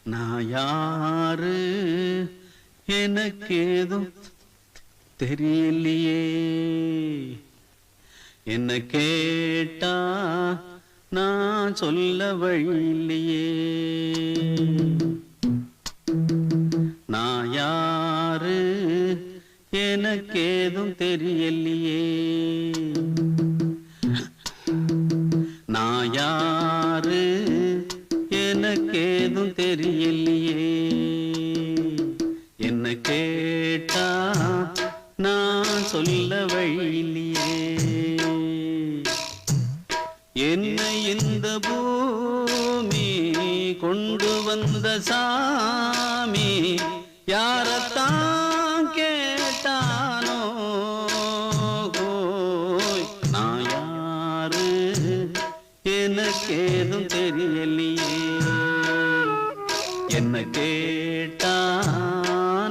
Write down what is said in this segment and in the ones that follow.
நான் யாரு எனக்கேதும் தெரியலையே, என்ன கேட்டா நான் சொல்ல வழியில்லையே. நான் யாரு எனக்கேதும் தெரியலையே, நான் யாரு எனக்கேதும் தெரியலையே, என்ன கேட்டா நான் சொல்ல வழியில்லையே. என்னை இந்த பூமி கொண்டு வந்த சாமி யாரத்தான் கேட்டானோ. நான் யாரு எனக்கேதும் தெரியலையே, என்ன கேட்டா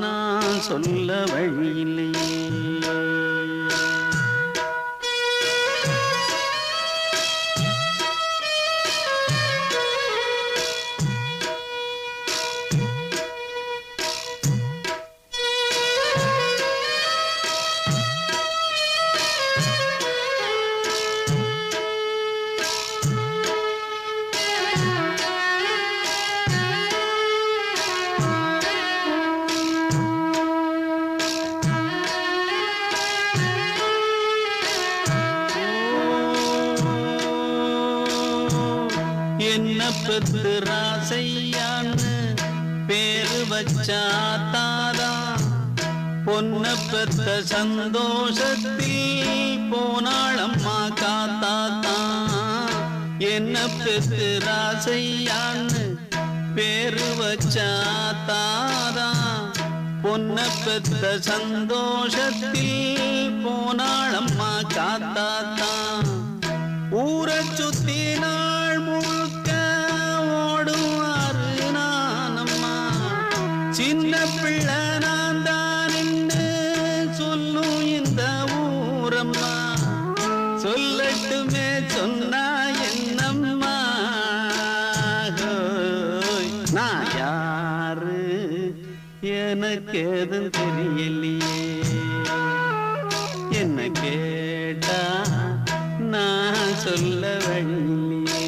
நான் சொல்ல வழியில்லையே. என்ன பெத்து ராசையான்னு பேரு வச்சாத்தாதா, பொன்ன பெத்த சந்தோஷத்தில் போனாளம்மா காத்தாத்தா. என்ன பெத்து ராசையான்னு பேரு வச்சாத்தாதா, பொன்ன பெத்த சந்தோஷத்தில் போனாளம்மா காத்தாத்தா. ஊரை சுத்தினாள் முழுக்க ஓடுவாரு நானம்மா, சின்ன பிள்ளை நான் தான் என்று சொல்லும் இந்த ஊரம்மா. சொல்லட்டுமே சொன்னா என்னம்மா, நான் யாரு எனக்கு எதுவும் தெரியலையே, என்ன கேட்டா நான் சொல்ல வழியில்லையே.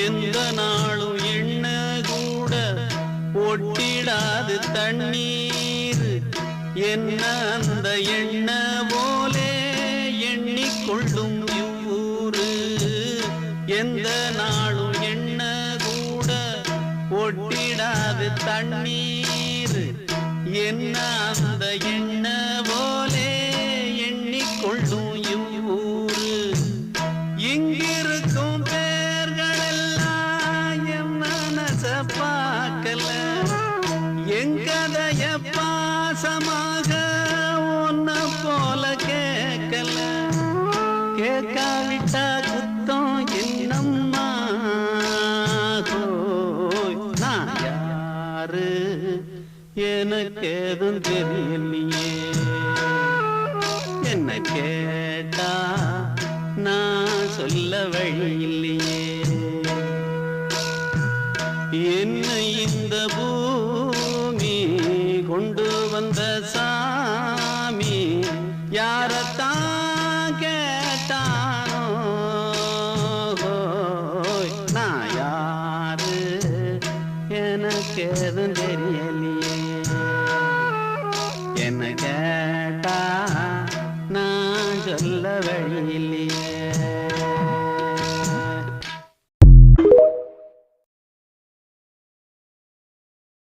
எந்த நாளும் எண்ண கூட ஒட்டிடாது தண்ணீர், என்ன அந்த எண்ண போலே எண்ணிக்கொள்ளும் ஊரு. எந்த நாளும் எண்ண கூட ஒட்டிடாது தண்ணீர், என்ன அந்த எண்ண போலே எண்ணிக்கொள்ளும் ஊரு. இங்கிருக்கும் பார்க்கல எங்கதைய பாசமாக ஒன்ன போல கேட்கல, கேட்காவிட்டா குத்தம் என்னம்மா. நான் யாரு எனக்கு எதுவும் தெரியலையே, என்ன கேட்டா நான் சொல்ல வழியில்லையே. என்னை இந்த பூமி கொண்டு வந்த சாமி யாரத்தான்